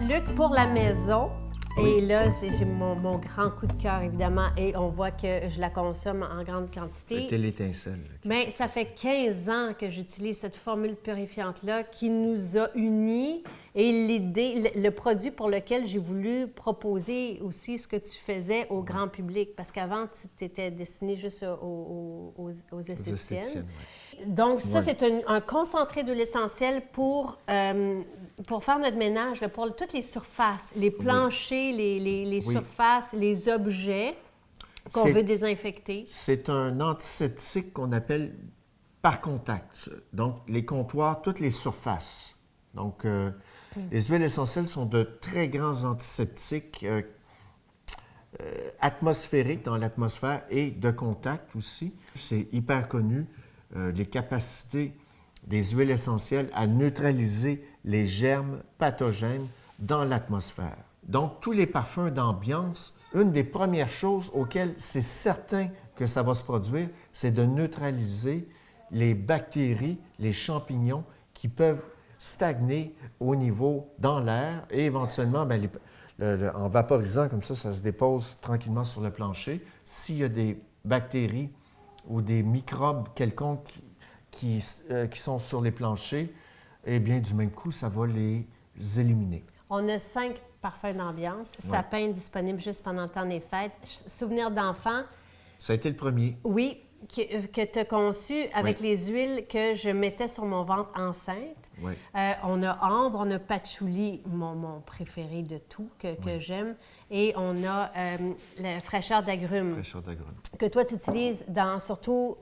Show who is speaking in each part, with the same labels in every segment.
Speaker 1: Luc, pour la maison, et là, j'ai mon grand coup de cœur, évidemment, et on voit que je la consomme en grande quantité.
Speaker 2: C'était l'étincelle.
Speaker 1: Mais ça fait 15 ans que j'utilise cette formule purifiante-là qui nous a unis. Et l'idée, le produit pour lequel j'ai voulu proposer aussi ce que tu faisais au grand public, parce qu'avant, tu t'étais destiné juste aux esthéticiennes. Donc, ça, c'est un concentré d'huile essentielle pour faire notre ménage, là, pour toutes les surfaces, les planchers, les surfaces, les objets qu'on veut désinfecter.
Speaker 2: C'est un antiseptique qu'on appelle par contact. Donc, les comptoirs, toutes les surfaces. Donc, les huiles essentielles sont de très grands antiseptiques atmosphériques dans l'atmosphère et de contact aussi. C'est hyper connu, les capacités des huiles essentielles à neutraliser les germes pathogènes dans l'atmosphère. Donc, tous les parfums d'ambiance, une des premières choses auxquelles c'est certain que ça va se produire, c'est de neutraliser les bactéries, les champignons qui peuvent stagner au niveau dans l'air et éventuellement, en vaporisant comme ça se dépose tranquillement sur le plancher. S'il y a des bactéries ou des microbes quelconques qui sont sur les planchers, eh bien, du même coup, ça va les éliminer.
Speaker 1: On a 5 parfums d'ambiance. Sapin disponible juste pendant le temps des fêtes. Souvenir d'enfant.
Speaker 2: Ça a été le premier.
Speaker 1: Oui, que tu as conçu avec les huiles que je mettais sur mon ventre enceinte.
Speaker 2: Oui.
Speaker 1: On a ambre, on a patchouli, mon préféré de tout, que j'aime. Et on a la fraîcheur d'agrumes.
Speaker 2: Fraîcheur d'agrumes.
Speaker 1: Que toi, tu utilises surtout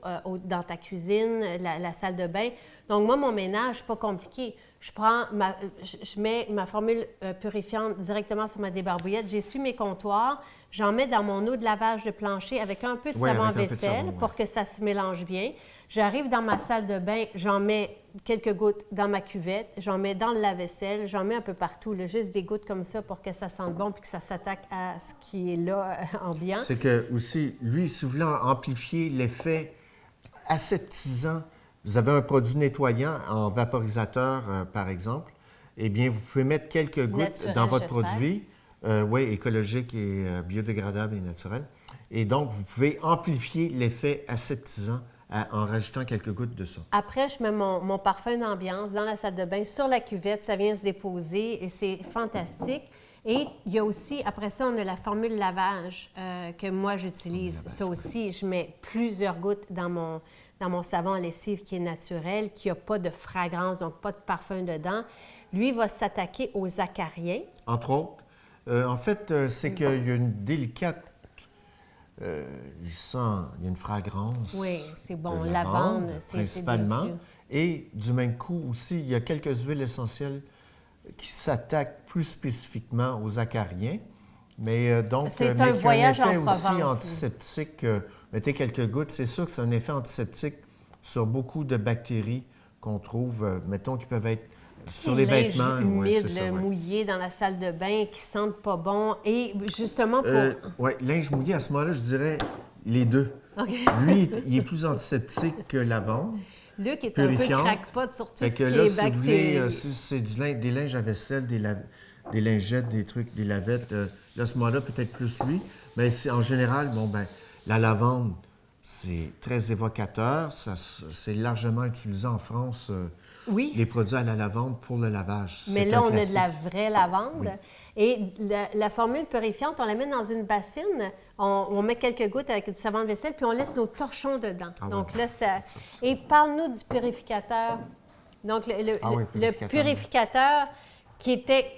Speaker 1: dans ta cuisine, la salle de bain. Donc, moi, mon ménage, pas compliqué. Je mets ma formule purifiante directement sur ma débarbouillette. J'essuie mes comptoirs. J'en mets dans mon eau de lavage de plancher avec un peu de savon à vaisselle pour que ça se mélange bien. J'arrive dans ma salle de bain, j'en mets quelques gouttes dans ma cuvette, j'en mets dans le lave-vaisselle, j'en mets un peu partout, là, juste des gouttes comme ça pour que ça sente bon puis que ça s'attaque à ce qui est là, ambiant.
Speaker 2: C'est que aussi, lui, si vous voulez amplifier l'effet aseptisant, vous avez un produit nettoyant en vaporisateur, par exemple, eh bien, vous pouvez mettre quelques gouttes
Speaker 1: naturel,
Speaker 2: dans votre
Speaker 1: j'espère.
Speaker 2: produit, oui, écologique et biodégradable et naturel. Et donc, vous pouvez amplifier l'effet aseptisant en rajoutant quelques gouttes de ça.
Speaker 1: Après, je mets mon parfum d'ambiance dans la salle de bain sur la cuvette, ça vient se déposer et c'est fantastique. Et il y a aussi, après ça, on a la formule lavage que moi j'utilise. Ça aussi, je mets plusieurs gouttes dans mon savon à lessive qui est naturel, qui n'a pas de fragrance, donc pas de parfum dedans. Lui va s'attaquer aux acariens.
Speaker 2: Entre autres. En fait, c'est qu'il y a une délicate... il y a une fragrance.
Speaker 1: Oui, c'est bon.
Speaker 2: De
Speaker 1: Lavande, c'est
Speaker 2: principalement.
Speaker 1: délicieux.
Speaker 2: Et du même coup aussi, il y a quelques huiles essentielles qui s'attaquent plus spécifiquement aux acariens. Mais donc,
Speaker 1: C'est
Speaker 2: mais
Speaker 1: un
Speaker 2: qui a
Speaker 1: voyage
Speaker 2: un effet
Speaker 1: en
Speaker 2: aussi
Speaker 1: Provence.
Speaker 2: antiseptique. Mettez quelques gouttes, c'est sûr que c'est un effet antiseptique sur beaucoup de bactéries qu'on trouve, mettons, qui peuvent être sur les vêtements.
Speaker 1: Humide, mouillé dans la salle de bain, qui sentent pas bon. Et justement pour...
Speaker 2: Oui, linge mouillé, à ce moment-là, je dirais les deux.
Speaker 1: Okay.
Speaker 2: Lui, il est plus antiseptique que lavande.
Speaker 1: Luc est
Speaker 2: purifiante.
Speaker 1: un peu crackpot sur tout
Speaker 2: Fait
Speaker 1: ce
Speaker 2: que
Speaker 1: qui
Speaker 2: là,
Speaker 1: est
Speaker 2: si vous
Speaker 1: bactéries.
Speaker 2: voulez, si c'est des linges à vaisselle, des lingettes, des trucs, des lavettes, là, à ce moment-là, peut-être plus lui. Mais en général, la lavande, c'est très évocateur. C'est largement utilisé en France,
Speaker 1: Oui.
Speaker 2: les produits à la lavande pour le lavage.
Speaker 1: Mais là, on a
Speaker 2: classique.
Speaker 1: de la vraie lavande.
Speaker 2: Oui.
Speaker 1: Et la formule purifiante, on la met dans une bassine, on met quelques gouttes avec du savon de vaisselle, puis on laisse nos torchons dedans. Donc là, ça... Et parle-nous du purificateur. Donc, le purificateur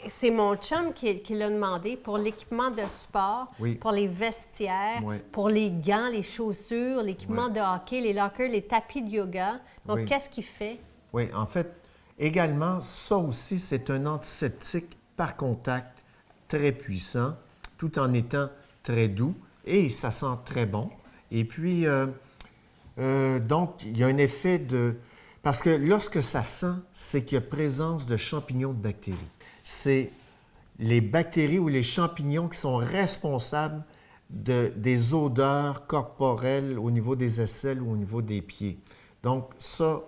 Speaker 1: c'est mon chum qui l'a demandé pour l'équipement de sport, pour les vestiaires, pour les gants, les chaussures, l'équipement de hockey, les lockers, les tapis de yoga. Donc, qu'est-ce qu'il fait?
Speaker 2: Oui, en fait, également, ça aussi, c'est un antiseptique par contact très puissant, tout en étant très doux et ça sent très bon. Et puis, donc, il y a un effet de... Parce que lorsque ça sent, c'est qu'il y a présence de champignons de bactéries. C'est les bactéries ou les champignons qui sont responsables des odeurs corporelles au niveau des aisselles ou au niveau des pieds. Donc, ça,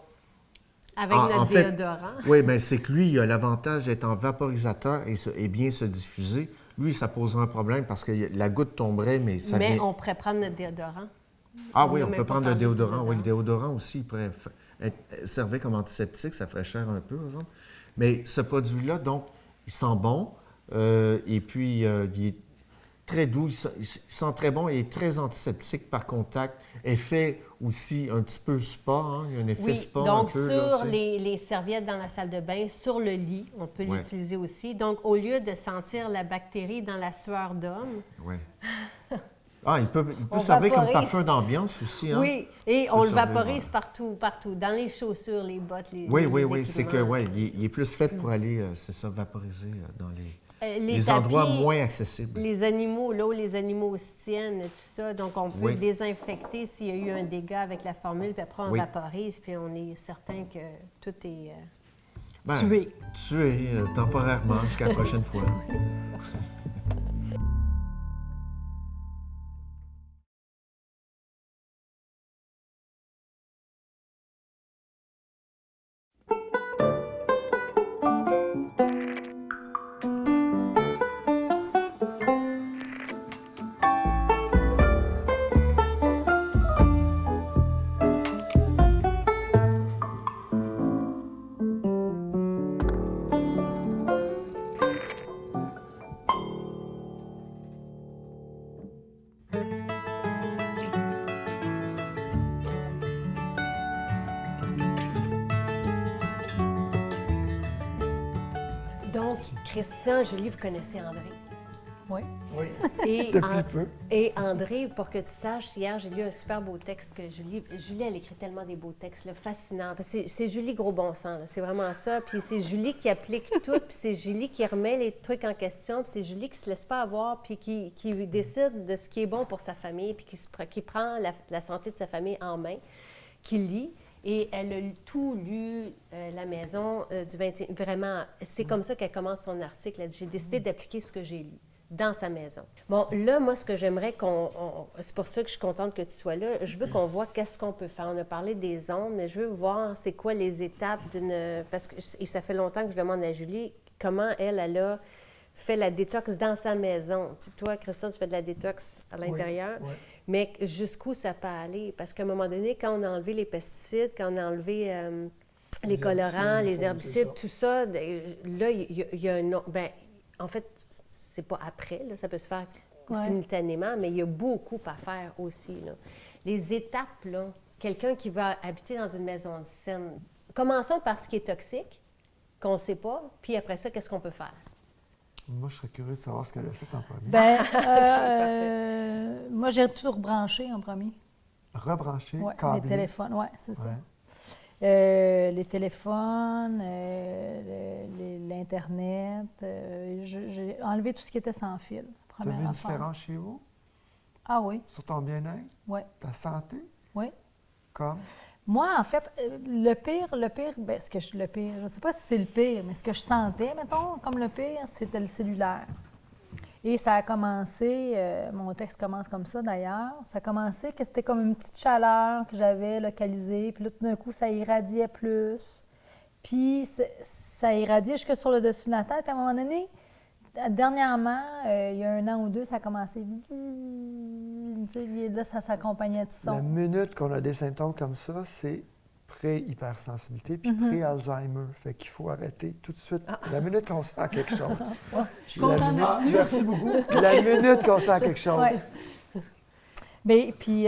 Speaker 1: Avec notre déodorant.
Speaker 2: Oui, bien, c'est que lui, il a l'avantage d'être en vaporisateur et bien se diffuser. Lui, ça poserait un problème parce que la goutte tomberait, mais ça
Speaker 1: Mais
Speaker 2: vient...
Speaker 1: on pourrait prendre notre déodorant.
Speaker 2: Ah oui,
Speaker 1: n'a
Speaker 2: on
Speaker 1: même
Speaker 2: peut
Speaker 1: pas
Speaker 2: prendre le
Speaker 1: parlé du
Speaker 2: déodorant. Oui, le déodorant aussi, il pourrait servir comme antiseptique, ça ferait cher un peu, par exemple. Mais ce produit-là, donc, il sent bon, et puis il est très doux, il sent très bon, il est très antiseptique par contact. Effet aussi un petit peu spa, hein? Il y a un effet spa
Speaker 1: donc
Speaker 2: un peu.
Speaker 1: sur
Speaker 2: Là, tu sais.
Speaker 1: les serviettes dans la salle de bain, sur le lit, on peut l'utiliser aussi. Donc, au lieu de sentir la bactérie dans la sueur d'homme...
Speaker 2: Oui. Ah, il peut servir comme parfum d'ambiance aussi, hein?
Speaker 1: Oui, et on le
Speaker 2: servir,
Speaker 1: vaporise partout, dans les chaussures, les bottes, les
Speaker 2: Oui, c'est que,
Speaker 1: équipements.
Speaker 2: il est plus fait pour aller, c'est ça, vaporiser dans les
Speaker 1: tapis,
Speaker 2: endroits moins accessibles.
Speaker 1: Les animaux, là où les animaux se tiennent, tout ça, donc on peut désinfecter s'il y a eu un dégât avec la formule, puis après on vaporise, puis on est certain que tout est tué.
Speaker 2: Tué temporairement jusqu'à la prochaine fois.
Speaker 1: Oui, c'est ça. Donc, Christian, Julie, vous connaissez André.
Speaker 3: Oui.
Speaker 2: Oui,
Speaker 3: Depuis peu.
Speaker 1: Et André, pour que tu saches, hier, j'ai lu un super beau texte que Julie, elle écrit tellement des beaux textes, là, fascinants. C'est Julie Gros Bon Sens, là, c'est vraiment ça. Puis c'est Julie qui applique tout, puis c'est Julie qui remet les trucs en question, puis c'est Julie qui se laisse pas avoir, puis qui décide de ce qui est bon pour sa famille, puis qui prend la santé de sa famille en main, qui lit. Et elle a tout lu, La maison du 21... Vraiment, c'est comme ça qu'elle commence son article. Elle dit « J'ai décidé d'appliquer ce que j'ai lu dans sa maison. » Bon, là, moi, ce que j'aimerais c'est pour ça que je suis contente que tu sois là. Je veux qu'on voit qu'est-ce qu'on peut faire. On a parlé des ondes, mais je veux voir c'est quoi les étapes d'une... Parce que, et ça fait longtemps que je demande à Julie comment elle a fait la détox dans sa maison. Tu sais, toi, Christian, tu fais de la détox à l'intérieur.
Speaker 3: Oui.
Speaker 1: Mais jusqu'où ça peut aller? Parce qu'à un moment donné, quand on a enlevé les pesticides, quand on a enlevé les colorants, les herbicides, tout ça, là, il y a un... Ben, en fait, c'est pas après, là, ça peut se faire simultanément, mais il y a beaucoup à faire aussi, là. Les étapes, là, quelqu'un qui va habiter dans une maison saine, commençons par ce qui est toxique, qu'on ne sait pas, puis après ça, qu'est-ce qu'on peut faire?
Speaker 3: Moi, je serais curieux de savoir ce qu'elle a fait en premier.
Speaker 4: Moi, j'ai tout rebranché en premier.
Speaker 3: Rebrancher,
Speaker 4: Ouais,
Speaker 3: câbler.
Speaker 4: les téléphones, oui, c'est ça. Les téléphones, l'Internet. J'ai enlevé tout ce qui était sans fil.
Speaker 3: Tu as vu une différence chez vous?
Speaker 4: Ah oui.
Speaker 3: Sur ton bien-être?
Speaker 4: Oui.
Speaker 3: Ta santé?
Speaker 4: Oui.
Speaker 3: Comme?
Speaker 4: Moi, en fait, le pire, bien, je ne sais pas si c'est le pire, mais ce que je sentais, mettons, comme le pire, c'était le cellulaire. Et ça a commencé, mon texte commence comme ça d'ailleurs, ça a commencé que c'était comme une petite chaleur que j'avais localisée, puis là, tout d'un coup, ça irradiait plus. Puis ça irradiait jusque sur le dessus de la tête, puis à un moment donné, dernièrement, il y a 1 an ou 2, ça a commencé. Là, ça s'accompagnait de son.
Speaker 3: La minute qu'on a des symptômes comme ça, c'est pré-hypersensibilité puis pré-Alzheimer. Fait qu'il faut arrêter tout de suite. La minute qu'on sent quelque chose.
Speaker 4: Je suis contente d'être venue.
Speaker 3: Merci beaucoup. La minute qu'on sent quelque chose.
Speaker 4: Ouais. Mais puis.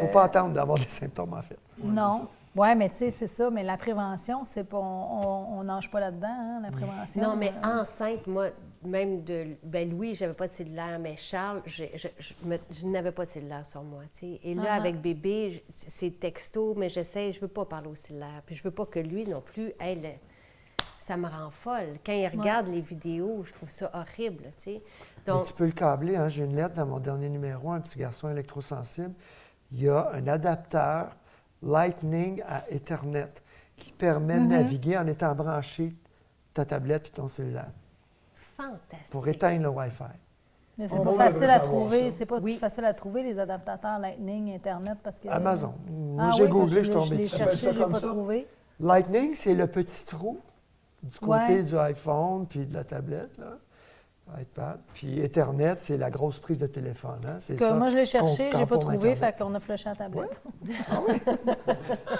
Speaker 3: Faut pas attendre d'avoir des symptômes, en fait.
Speaker 4: Non. Oui, mais tu sais, c'est ça. Mais la prévention, c'est pas. On nage pas là-dedans, hein, la prévention.
Speaker 1: Non, mais enceinte, moi, même de... Ben Louis, j'avais pas de cellulaire, mais Charles, je n'avais pas de cellulaire sur moi, tu sais. Et là, avec bébé, c'est texto, mais je veux pas parler au cellulaire. Puis je veux pas que lui non plus, ça me rend folle. Quand il regarde les vidéos, je trouve ça horrible, tu sais. Donc...
Speaker 3: Mais tu peux le câbler, hein. J'ai une lettre dans mon dernier numéro, un petit garçon électrosensible. Il y a un adapteur Lightning à Ethernet qui permet de naviguer en étant branché ta tablette et ton cellulaire.
Speaker 1: Fantastique.
Speaker 3: Pour éteindre le Wi-Fi.
Speaker 4: Mais c'est pas facile à trouver. C'est pas facile à trouver, les adaptateurs Lightning, Internet, parce que...
Speaker 3: Amazon.
Speaker 4: Ah
Speaker 3: J'ai
Speaker 4: oui,
Speaker 3: googlé, je suis
Speaker 4: je
Speaker 3: tombé
Speaker 4: l'ai
Speaker 3: dessus.
Speaker 4: cherché, je l'ai pas trouvé.
Speaker 3: Lightning, c'est le petit trou du côté
Speaker 4: Ouais.
Speaker 3: du iPhone puis de la tablette, là, iPad. Puis Ethernet, c'est la grosse prise de téléphone. Hein? C'est
Speaker 4: Parce que
Speaker 3: ça
Speaker 4: moi, je l'ai cherché,
Speaker 3: qu'on
Speaker 4: j'ai pas
Speaker 3: prend pour
Speaker 4: trouvé,
Speaker 3: Internet.
Speaker 4: fait qu'on a flushé la tablette.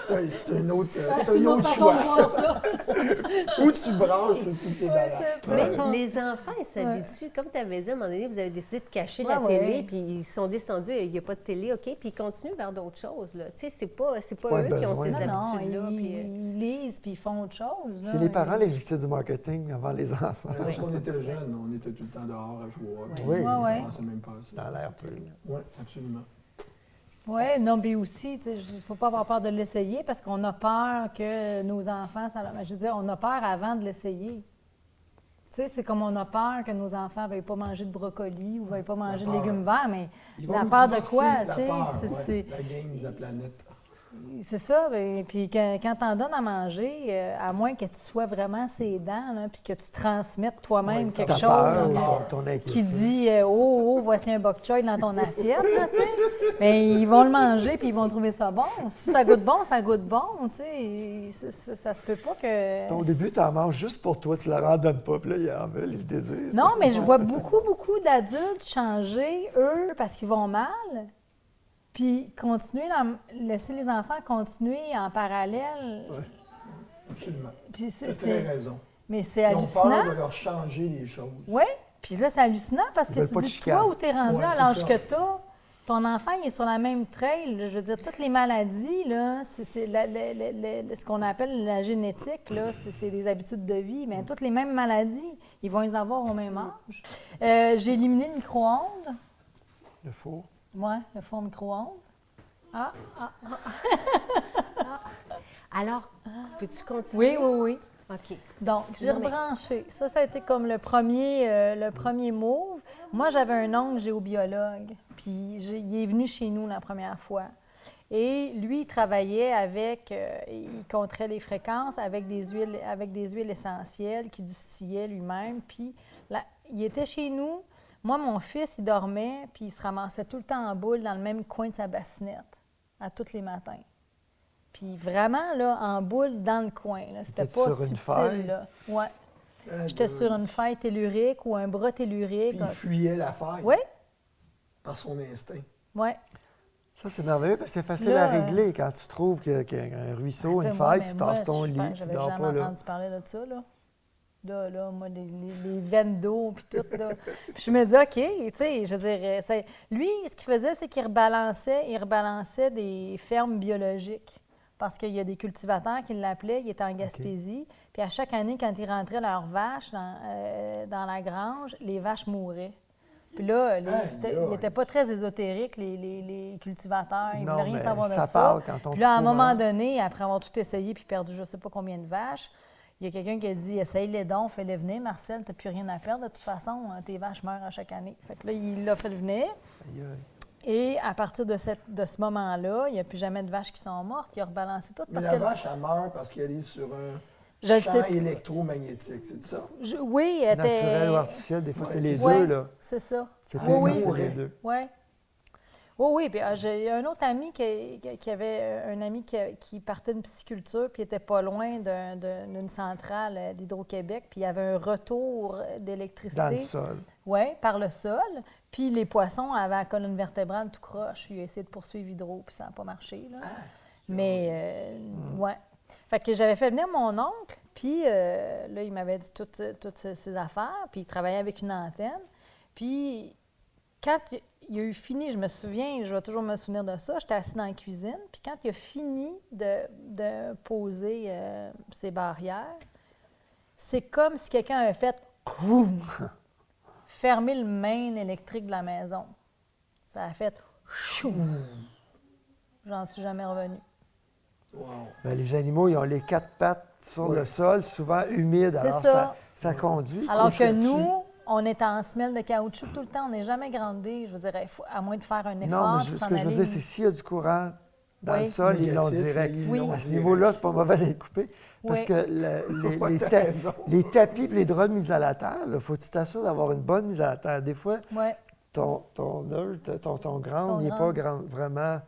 Speaker 5: C'est un autre,
Speaker 4: Ah,
Speaker 5: c'est un
Speaker 4: une
Speaker 5: autre
Speaker 4: autre
Speaker 5: choix.
Speaker 4: façon de voir ça.
Speaker 5: Où tu branches toutes tes balances.
Speaker 1: Mais les enfants, ils s'habituent. Comme tu avais dit, à un moment donné, vous avez décidé de cacher la
Speaker 4: Ouais,
Speaker 1: télé,
Speaker 4: ouais.
Speaker 1: puis ils sont descendus, il n'y a pas de télé, OK, puis ils continuent vers d'autres choses. Là. Tu sais, c'est pas
Speaker 3: pas un
Speaker 1: eux qui ont
Speaker 3: besoin.
Speaker 1: ces
Speaker 4: Non,
Speaker 1: habitudes-là.
Speaker 4: ils,
Speaker 1: puis,
Speaker 4: ils lisent puis ils font autre chose. là.
Speaker 3: C'est les parents les victimes du marketing avant les enfants.
Speaker 5: Lorsqu'on était jeunes, on était tout le temps dehors à jouer au hockey.
Speaker 3: Oui.
Speaker 4: Ouais, ouais.
Speaker 5: On pensait même pas à ça.
Speaker 3: Ça a l'air peu.
Speaker 5: Oui, absolument.
Speaker 4: Oui, non, puis aussi, il ne faut pas avoir peur de l'essayer parce qu'on a peur que nos enfants, je veux dire, on a peur avant de l'essayer. Tu sais, c'est comme on a peur que nos enfants ne veuillent pas manger de brocoli ou ne veuillent pas manger de
Speaker 5: peur.
Speaker 4: légumes verts, mais
Speaker 5: Ils vont
Speaker 4: la
Speaker 5: nous
Speaker 4: peur de
Speaker 5: divorcer,
Speaker 4: quoi,
Speaker 5: la
Speaker 4: tu sais,
Speaker 5: peur,
Speaker 4: c'est-
Speaker 5: ouais, la game de la planète.
Speaker 4: c'est ça. Et puis quand tu en donnes à manger, à moins que tu sois vraiment ses dents, là, puis que tu transmettes toi-même
Speaker 5: Ouais,
Speaker 4: quelque
Speaker 3: Ta
Speaker 4: chose
Speaker 3: peur, ton
Speaker 4: qui
Speaker 3: inquiétude.
Speaker 4: dit oh, voici un bok choy dans ton assiette, là, tu sais. Mais ils vont le manger puis ils vont trouver ça bon. Si ça goûte bon, ça goûte bon, tu sais. Ça se peut pas que.
Speaker 3: Au début, tu en manges juste pour toi, tu ne leur en donnes pas, puis là, ils en veulent, ils le désirent.
Speaker 4: Non, mais je vois beaucoup d'adultes changer, eux, parce qu'ils vont mal, puis laisser les enfants continuer en parallèle.
Speaker 5: Absolument.
Speaker 4: Puis
Speaker 5: Tu as très raison.
Speaker 4: mais c'est
Speaker 5: Ils ont
Speaker 4: hallucinant.
Speaker 5: peur de leur changer les choses.
Speaker 4: Oui, puis là, c'est hallucinant parce
Speaker 3: Ils
Speaker 4: que
Speaker 3: veulent
Speaker 4: tu
Speaker 3: pas de
Speaker 4: dis,
Speaker 3: chicane.
Speaker 4: toi, où tu es rendu
Speaker 5: Ouais,
Speaker 4: à
Speaker 5: c'est
Speaker 4: l'âge
Speaker 5: ça.
Speaker 4: que tu as, ton enfant, il est sur la même trail. Là. Je veux dire, toutes les maladies, là, c'est ce qu'on appelle la génétique, là, c'est des habitudes de vie. Mais toutes les mêmes maladies, ils vont les avoir au même âge. J'ai éliminé le micro-ondes.
Speaker 3: Le four.
Speaker 4: Oui, le four micro-ondes.
Speaker 1: Alors, peux-tu continuer?
Speaker 4: Oui, oui, oui.
Speaker 1: OK.
Speaker 4: Donc, j'ai
Speaker 1: Non, mais-
Speaker 4: rebranché. Ça a été comme le premier move. Moi, j'avais un oncle géobiologue, puis il est venu chez nous la première fois. Et lui, il travaillait il compterait les fréquences avec des huiles essentielles qu'il distillait lui-même. Puis il était chez nous. Moi, mon fils, il dormait, puis il se ramassait tout le temps en boule dans le même coin de sa bassinette, à tous les matins. Puis vraiment, là, en boule dans le coin. Là. C'était
Speaker 3: Étais-tu
Speaker 4: pas
Speaker 3: sur une
Speaker 4: subtil,
Speaker 3: faille?
Speaker 4: là. Ouais. J'étais sur une faille tellurique ou un bras tellurique.
Speaker 5: Puis il fuyait la faille
Speaker 4: Oui,
Speaker 5: par son instinct.
Speaker 4: oui.
Speaker 3: Ça, c'est merveilleux parce que c'est facile
Speaker 4: Là,
Speaker 3: à régler quand tu trouves qu'il y a un ruisseau, une faille, tu tasses ton lit, tu
Speaker 4: J'avais
Speaker 3: dors
Speaker 4: jamais
Speaker 3: pas là.
Speaker 4: entendu parler de ça, là. Là, moi, les veines d'eau, puis tout, là. Puis je me dis, OK, tu sais, je veux dire, lui, ce qu'il faisait, c'est qu'il rebalançait des fermes biologiques. Parce qu'il y a des cultivateurs qui l'appelaient, il était en Gaspésie. Puis à chaque année, quand ils rentraient leurs vaches dans la grange, les vaches mouraient. Puis là, ils n'étaient pas très ésotériques, les cultivateurs. Ils ne
Speaker 3: Non,
Speaker 4: voulaient rien
Speaker 3: mais
Speaker 4: savoir de
Speaker 3: ça
Speaker 4: ça.
Speaker 3: parle quand on
Speaker 4: Puis là, à un
Speaker 3: trouve
Speaker 4: moment
Speaker 3: un-
Speaker 4: donné, après avoir tout essayé puis perdu je ne sais pas combien de vaches, il y a quelqu'un qui a dit « Essaye-les donc, fais-les venir, Marcel, tu n'as plus rien à perdre. De toute façon, tes vaches meurent à chaque année. » Fait que là, il l'a fait venir.
Speaker 3: Aïe, aïe.
Speaker 4: Et à partir de ce moment-là, il n'y a plus jamais de vaches qui sont mortes. Il a rebalancé tout.
Speaker 5: Mais
Speaker 4: Parce
Speaker 5: la
Speaker 4: que
Speaker 5: vache, elle meurt parce qu'elle est sur
Speaker 4: Je
Speaker 5: un
Speaker 4: le
Speaker 5: champ
Speaker 4: sais.
Speaker 5: électromagnétique, c'est ça?
Speaker 4: Oui, elle était...
Speaker 3: Naturel ou artificiel, des fois, c'est les
Speaker 4: Ouais,
Speaker 3: œufs, là.
Speaker 4: c'est ça.
Speaker 3: C'est
Speaker 5: Ah,
Speaker 3: pas
Speaker 4: oui,
Speaker 3: c'est
Speaker 4: oui.
Speaker 3: les deux.
Speaker 4: Oui. Oui, oui. Puis j'ai un autre ami qui avait un ami qui partait d'une pisciculture, puis il était pas loin d'une centrale d'Hydro-Québec, puis il y avait un retour d'électricité.
Speaker 3: Dans le sol.
Speaker 4: Oui, par le sol. Puis les poissons avaient la colonne vertébrale tout croche. Il a essayé de poursuivre Hydro, puis ça n'a pas marché. Là. Mais, ouais. Fait que j'avais fait venir mon oncle, puis là, il m'avait dit toutes ses affaires, puis il travaillait avec une antenne. Puis quand il a eu fini, je me souviens, je vais toujours me souvenir de ça, j'étais assise dans la cuisine, puis quand il a fini de poser ses barrières, c'est comme si quelqu'un avait fait boum, fermer le main électrique de la maison. Ça a fait chou. J'en suis jamais revenue.
Speaker 5: Wow.
Speaker 3: Ben, les animaux, ils ont les quatre pattes sur le sol, souvent humides,
Speaker 4: C'est
Speaker 3: alors
Speaker 4: ça.
Speaker 3: ça conduit.
Speaker 4: Alors
Speaker 3: couche
Speaker 4: que
Speaker 3: là-dessus.
Speaker 4: nous, on est en semelle de caoutchouc tout le temps, on n'est jamais grandé. Je veux dire, à moins de faire un effort.
Speaker 3: Non, mais
Speaker 4: puis
Speaker 3: ce
Speaker 4: s'en
Speaker 3: que je veux
Speaker 4: aller.
Speaker 3: dire, c'est que s'il y a du courant dans
Speaker 4: Oui.
Speaker 3: le sol, ils l'ont
Speaker 5: Négatif,
Speaker 3: direct.
Speaker 5: ils
Speaker 4: Oui.
Speaker 5: l'ont
Speaker 3: À ce
Speaker 5: direct.
Speaker 3: niveau-là, c'est pas mauvais d'être coupé. Parce
Speaker 4: Oui.
Speaker 3: que les tapis et les draps de mise à la terre, il faut que tu t'assures d'avoir une bonne mise à la terre. Des fois,
Speaker 4: Ouais.
Speaker 3: ton ground, il n'est pas
Speaker 4: ground.
Speaker 3: vraiment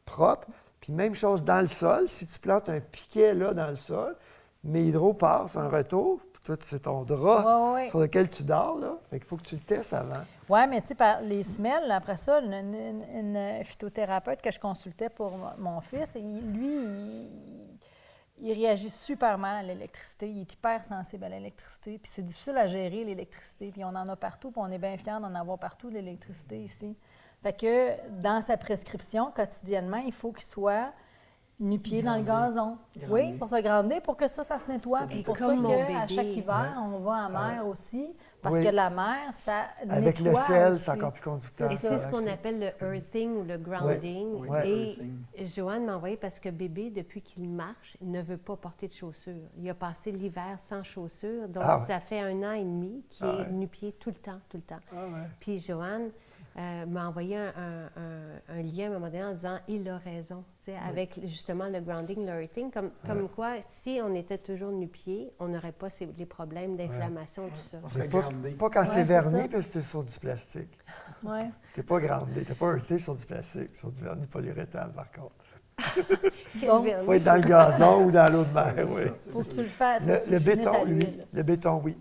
Speaker 3: propre. Puis même chose dans le sol, si tu plantes un piquet là dans le sol, mais Hydro passe un retour, puis toi, c'est ton drap
Speaker 4: Ouais.
Speaker 3: sur lequel tu dors, là. Fait qu'il faut que tu le testes avant.
Speaker 4: Oui, mais tu sais, les semelles, après ça, une phytothérapeute que je consultais pour mon fils, il réagit super mal à l'électricité. Il est hyper sensible à l'électricité. Puis c'est difficile à gérer, l'électricité. Puis on en a partout, puis on est bien fiers d'en avoir partout, de l'électricité ici. Fait que dans sa prescription, quotidiennement, il faut qu'il soit nu-pied dans le gazon. Oui, pour se grander, pour que ça se nettoie. Puis c'est pour ça
Speaker 1: comme mon
Speaker 4: qu'à
Speaker 1: bébé.
Speaker 4: chaque hiver, on va à mer aussi, parce
Speaker 3: Oui.
Speaker 4: que la mer, ça
Speaker 3: Avec le
Speaker 4: nettoie
Speaker 3: sel,
Speaker 4: aussi.
Speaker 3: c'est encore plus conducteur.
Speaker 1: Et
Speaker 4: C'est
Speaker 1: c'est
Speaker 4: ça.
Speaker 1: ce qu'on appelle le earthing ou le grounding.
Speaker 5: Oui,
Speaker 3: Ouais.
Speaker 1: Et Joanne m'a envoyé parce que bébé, depuis qu'il marche, il ne veut pas porter de chaussures. Il a passé l'hiver sans chaussures, donc
Speaker 3: Ah ouais.
Speaker 1: ça fait 1 an et demi qu'il
Speaker 3: Ah
Speaker 1: est
Speaker 3: ouais.
Speaker 1: nu-pied tout le temps, tout le temps.
Speaker 3: Ah ouais.
Speaker 1: Puis Joanne m'a envoyé un lien à un moment donné en disant « il a raison », avec justement le grounding, le earthing, comme quoi, si on était toujours nu-pied, on n'aurait pas les problèmes d'inflammation, tout ça.
Speaker 5: On serait
Speaker 3: Pas,
Speaker 5: grandé.
Speaker 3: pas quand
Speaker 4: Ouais,
Speaker 3: c'est
Speaker 4: c'est
Speaker 3: verni,
Speaker 4: ça.
Speaker 3: parce que c'est sur du plastique.
Speaker 4: Ouais.
Speaker 3: T'es pas grandé, t'es pas heurté sur du plastique, sur du vernis polyuréthane, par contre.
Speaker 4: Donc,
Speaker 3: Il faut être dans le gazon ou dans l'eau de mer,
Speaker 5: C'est
Speaker 3: oui.
Speaker 5: ça, c'est
Speaker 4: faut
Speaker 5: ça.
Speaker 4: que tu le fasses. faut que tu
Speaker 3: Le
Speaker 4: finisses
Speaker 3: béton,
Speaker 4: à
Speaker 3: lui,
Speaker 4: l'huile.
Speaker 3: le béton, oui.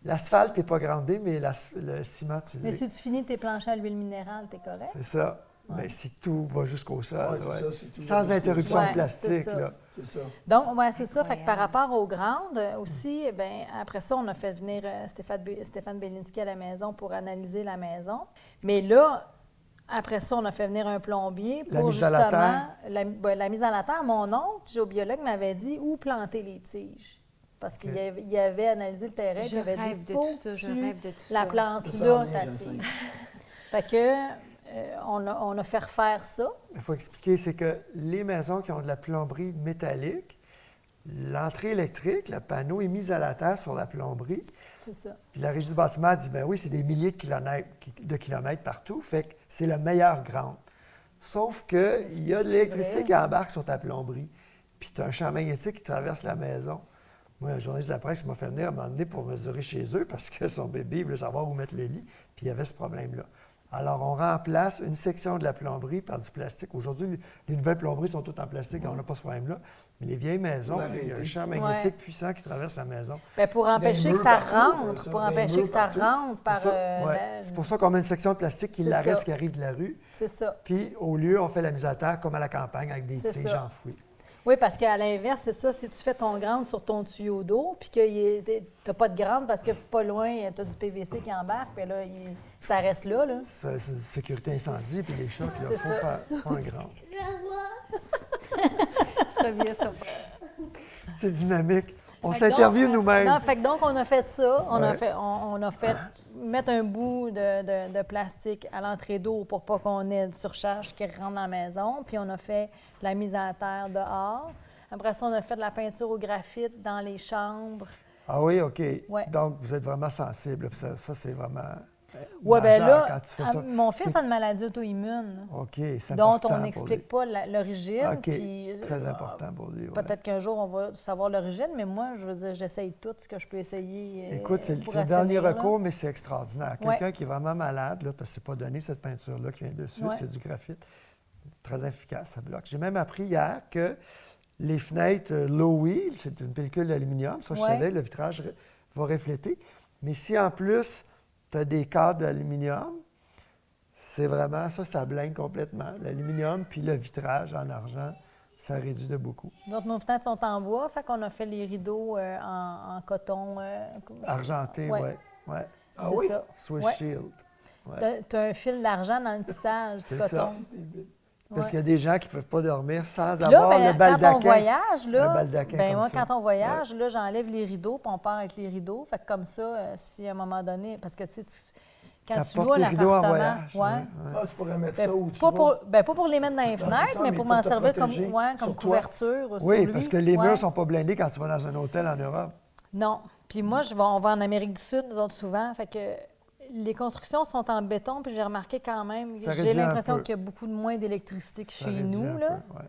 Speaker 3: L'asphalte, t'es pas grandé, mais le ciment, tu
Speaker 4: Mais
Speaker 3: l'es.
Speaker 4: si tu finis tes planchers à l'huile minérale, t'es correct.
Speaker 3: C'est ça. Mais si tout va jusqu'au sol,
Speaker 5: Ouais, c'est
Speaker 3: ouais.
Speaker 5: ça, c'est tout.
Speaker 3: Sans interruption
Speaker 4: Ouais,
Speaker 3: de plastique,
Speaker 4: c'est ça.
Speaker 3: là.
Speaker 5: C'est ça.
Speaker 4: Donc, ouais, c'est ça. Fait que par
Speaker 1: Incroyable.
Speaker 4: rapport aux grandes, aussi, ben après ça, on a fait venir Stéphane Belinski à la maison pour analyser la maison. Mais là, après ça, on a fait venir un plombier
Speaker 3: La
Speaker 4: pour
Speaker 3: mise à la
Speaker 4: justement
Speaker 3: terre.
Speaker 4: la mise à la terre. Mon oncle, géobiologue, m'avait dit où planter les tiges. Parce qu'il il avait analysé le terrain, puis
Speaker 1: Je
Speaker 4: il avait
Speaker 1: rêve
Speaker 4: dit
Speaker 1: de
Speaker 4: faut
Speaker 1: tout ça,
Speaker 4: que
Speaker 1: je
Speaker 4: tu
Speaker 1: rêve de tout
Speaker 4: la
Speaker 1: ça.
Speaker 4: plantes
Speaker 5: Ça
Speaker 4: là,
Speaker 5: en vient,
Speaker 4: ta
Speaker 5: je sais.
Speaker 4: tige. Fait que on a fait refaire ça.
Speaker 3: Il faut expliquer, c'est que les maisons qui ont de la plomberie métallique, l'entrée électrique, le panneau est mis à la terre sur la plomberie.
Speaker 4: C'est ça.
Speaker 3: Puis la régie du bâtiment a dit, ben oui, c'est des milliers de kilomètres partout, fait que c'est le meilleur ground. Sauf qu'il y a de l'électricité qui embarque sur ta plomberie, puis tu as un champ magnétique qui traverse la maison. Moi, un journaliste de la presse m'a fait venir à un moment donné pour mesurer chez eux parce que son bébé voulait savoir où mettre les lits, puis il y avait ce problème-là. Alors, on remplace une section de la plomberie par du plastique. Aujourd'hui, les nouvelles plomberies sont toutes en plastique, on n'a pas ce problème-là. Mais les vieilles maisons, il y a un champ magnétique puissant qui traverse la maison.
Speaker 4: Bien, pour empêcher que
Speaker 5: murs
Speaker 4: ça
Speaker 5: partout,
Speaker 4: rentre,
Speaker 5: ça.
Speaker 4: pour
Speaker 5: Des
Speaker 4: empêcher
Speaker 5: murs
Speaker 4: que ça
Speaker 5: partout.
Speaker 4: rentre par
Speaker 3: C'est ça. Ouais.
Speaker 4: la-
Speaker 3: C'est pour ça qu'on met une section de plastique qui
Speaker 4: C'est
Speaker 3: l'arrête
Speaker 4: ça.
Speaker 3: ce qui arrive de la rue.
Speaker 4: C'est ça.
Speaker 3: Puis, au lieu, on fait la mise à terre comme à la campagne avec des
Speaker 4: C'est
Speaker 3: tiges
Speaker 4: ça.
Speaker 3: enfouies.
Speaker 4: Oui, parce qu'à l'inverse, c'est ça, si tu fais ton grande sur ton tuyau d'eau, puis que tu n'as pas de grande parce que pas loin, tu as du PVC qui embarque, puis là, ça reste là. là.
Speaker 3: C'est sécurité incendie, puis les chocs, il
Speaker 4: C'est
Speaker 3: faut
Speaker 4: ça.
Speaker 3: faire un grand.
Speaker 1: Je reviens sur
Speaker 3: C'est dynamique. On
Speaker 4: Fait que
Speaker 3: s'interviewe
Speaker 4: donc,
Speaker 3: nous-mêmes.
Speaker 4: Non, fait que donc, on a fait ça. On a
Speaker 3: Ouais.
Speaker 4: fait, on a fait mettre un bout de plastique à l'entrée d'eau pour pas qu'on ait de surcharge qui rentre dans la maison. Puis on a fait la mise à terre dehors. Après ça, on a fait de la peinture au graphite dans les chambres.
Speaker 3: Ah oui, OK.
Speaker 4: Ouais.
Speaker 3: Donc, vous êtes vraiment sensible. Puis ça c'est vraiment
Speaker 4: Oui, bien
Speaker 3: majeur
Speaker 4: là,
Speaker 3: quand tu fais ça.
Speaker 4: mon fils
Speaker 3: C'est-
Speaker 4: a une maladie auto-immune
Speaker 3: OK, c'est
Speaker 4: dont
Speaker 3: important
Speaker 4: on
Speaker 3: pour
Speaker 4: n'explique pas l'origine.
Speaker 3: OK,
Speaker 4: puis,
Speaker 3: très important pour lui. ouais.
Speaker 4: Peut-être qu'un jour, on va savoir l'origine, mais moi, je veux dire, j'essaye tout ce que je peux essayer.
Speaker 3: Écoute, c'est
Speaker 4: pour
Speaker 3: le dernier
Speaker 4: assainir, là.
Speaker 3: recours, mais c'est extraordinaire.
Speaker 4: Ouais.
Speaker 3: Quelqu'un qui est vraiment malade, là, parce que c'est pas donné cette peinture-là qui vient dessus,
Speaker 4: Ouais.
Speaker 3: c'est du graphite. Très efficace, ça bloque. J'ai même appris hier que les fenêtres low wheel, c'est une pellicule d'aluminium, ça je
Speaker 4: Ouais.
Speaker 3: savais, le vitrage va refléter. Mais si en plus, tu as des cadres d'aluminium, c'est vraiment ça blinde complètement. L'aluminium puis le vitrage en argent, ça réduit de beaucoup.
Speaker 4: Donc, nos fenêtres sont en bois, fait qu'on a fait les rideaux en coton.
Speaker 3: Argenté,
Speaker 4: Ouais.
Speaker 3: oui. Ouais.
Speaker 5: Ah
Speaker 4: c'est
Speaker 5: oui?
Speaker 4: ça.
Speaker 3: Swiss
Speaker 4: Ouais.
Speaker 3: Shield. Ouais.
Speaker 4: Tu as un fil d'argent dans le tissage du
Speaker 3: C'est
Speaker 4: coton.
Speaker 3: ça. Parce qu'il y a des gens qui ne peuvent pas dormir sans
Speaker 4: Là,
Speaker 3: avoir
Speaker 4: ben,
Speaker 3: le baldaquin.
Speaker 4: quand on voyage,
Speaker 3: Un
Speaker 4: là,
Speaker 3: baldaquin
Speaker 4: ben,
Speaker 3: comme
Speaker 4: moi,
Speaker 3: ça.
Speaker 4: quand on voyage, là, j'enlève les rideaux, puis on part avec les rideaux. Fait que comme ça, si à un moment donné, parce que tu sais, quand tu
Speaker 3: T'apportes
Speaker 4: loues
Speaker 3: tes rideaux en
Speaker 4: l'appartement,
Speaker 3: voyage.
Speaker 4: ouais.
Speaker 5: Ah, tu pourrais mettre
Speaker 4: Ben,
Speaker 5: ça où tu
Speaker 4: pas,
Speaker 5: vas.
Speaker 4: pas pour les mettre dans les
Speaker 5: Non, c'est
Speaker 4: fenêtres,
Speaker 5: ça,
Speaker 4: mais
Speaker 5: mais
Speaker 4: pour
Speaker 5: pour
Speaker 4: m'en
Speaker 5: te
Speaker 4: servir comme,
Speaker 5: protéger
Speaker 4: comme
Speaker 5: sur toi.
Speaker 4: couverture sur
Speaker 3: Oui,
Speaker 4: lui.
Speaker 3: parce que les
Speaker 4: Ouais.
Speaker 3: murs ne sont pas blindés quand tu vas dans un hôtel en Europe.
Speaker 4: Non. Puis moi, on va en Amérique du Sud, nous autres, souvent. Fait que les constructions sont en béton, puis j'ai remarqué quand même,
Speaker 3: Ça
Speaker 4: j'ai
Speaker 3: réduit un
Speaker 4: l'impression
Speaker 3: peu.
Speaker 4: qu'il y a beaucoup de moins d'électricité que
Speaker 3: Ça
Speaker 4: chez
Speaker 3: réduit
Speaker 4: nous,
Speaker 3: un
Speaker 4: là.
Speaker 3: peu, ouais.